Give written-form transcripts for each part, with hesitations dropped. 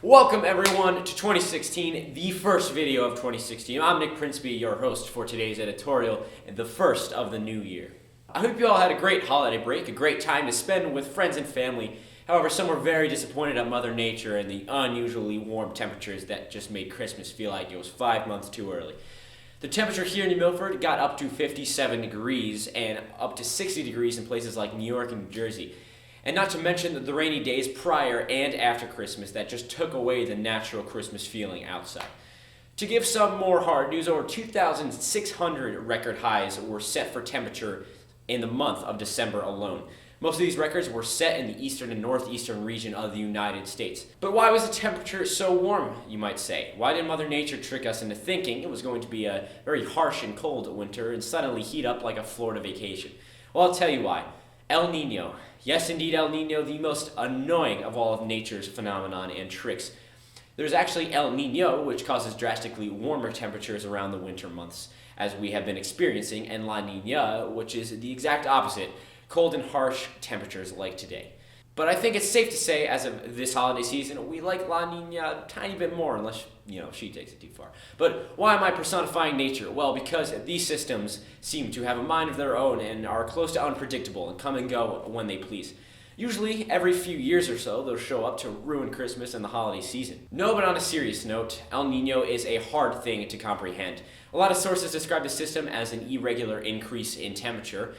Welcome everyone to 2016, the first video of 2016. I'm Nick Prinsby, your host for today's editorial, and the first of the new year. I hope you all had a great holiday break, a great time to spend with friends and family. However, some were very disappointed at Mother Nature and the unusually warm temperatures that just made Christmas feel like it was 5 months too early. The temperature here in New Milford got up to 57 degrees and up to 60 degrees in places like New York and New Jersey. And not to mention the rainy days prior and after Christmas that just took away the natural Christmas feeling outside. To give some more hard news, over 2,600 record highs were set for temperature in the month of December alone. Most of these records were set in the eastern and northeastern region of the United States. But why was the temperature so warm, you might say? Why did Mother Nature trick us into thinking it was going to be a very harsh and cold winter and suddenly heat up like a Florida vacation? Well, I'll tell you why. El Nino. Yes, indeed, El Nino, the most annoying of all of nature's phenomenon and tricks. There's actually El Nino, which causes drastically warmer temperatures around the winter months, as we have been experiencing, and La Nina, which is the exact opposite, cold and harsh temperatures like today. But I think it's safe to say, as of this holiday season, we like La Nina a tiny bit more, unless, she takes it too far. But why am I personifying nature? Well, because these systems seem to have a mind of their own and are close to unpredictable and come and go when they please. Usually, every few years or so, they'll show up to ruin Christmas and the holiday season. No, but on a serious note, El Nino is a hard thing to comprehend. A lot of sources describe the system as an irregular increase in temperature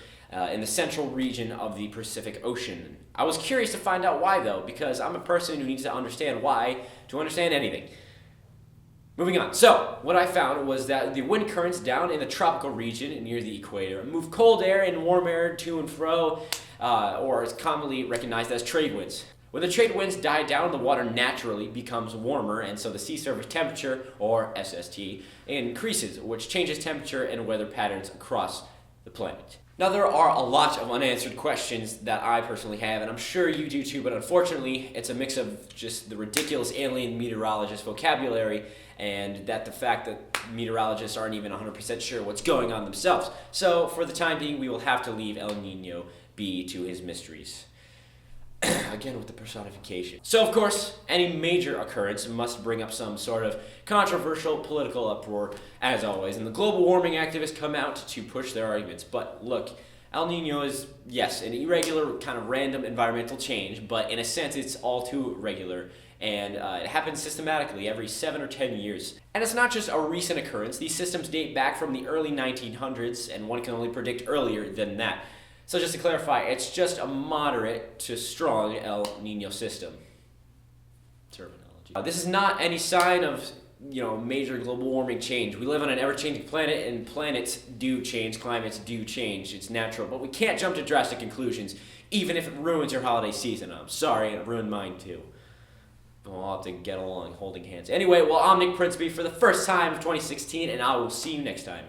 in the central region of the Pacific Ocean. I was curious to find out why, though, because I'm a person who needs to understand why to understand anything. Moving on. So, what I found was that the wind currents down in the tropical region near the equator move cold air and warm air to and fro, or is commonly recognized as trade winds. When the trade winds die down, the water naturally becomes warmer, and so the sea surface temperature, or SST, increases, which changes temperature and weather patterns across the planet. Now, there are a lot of unanswered questions that I personally have, and I'm sure you do too, but unfortunately, it's a mix of just the ridiculous alien meteorologist vocabulary and the fact that meteorologists aren't even 100% sure what's going on themselves. So, for the time being, we will have to leave El Nino be to his mysteries. Again with the personification. So, of course, any major occurrence must bring up some sort of controversial political uproar, as always, and the global warming activists come out to push their arguments. But look, El Nino is, yes, an irregular, kind of random environmental change, but in a sense, it's all too regular, and it happens systematically every 7 or 10 years. And it's not just a recent occurrence. These systems date back from the early 1900s, and one can only predict earlier than that. So just to clarify, it's just a moderate to strong El Nino system. Terminology. This is not any sign of, major global warming change. We live on an ever-changing planet, and planets do change, climates do change. It's natural, but we can't jump to drastic conclusions, even if it ruins your holiday season. I'm sorry, it ruined mine too. We'll have to get along holding hands. Anyway, well, I'm Nick Prinsby for the first time of 2016, and I will see you next time.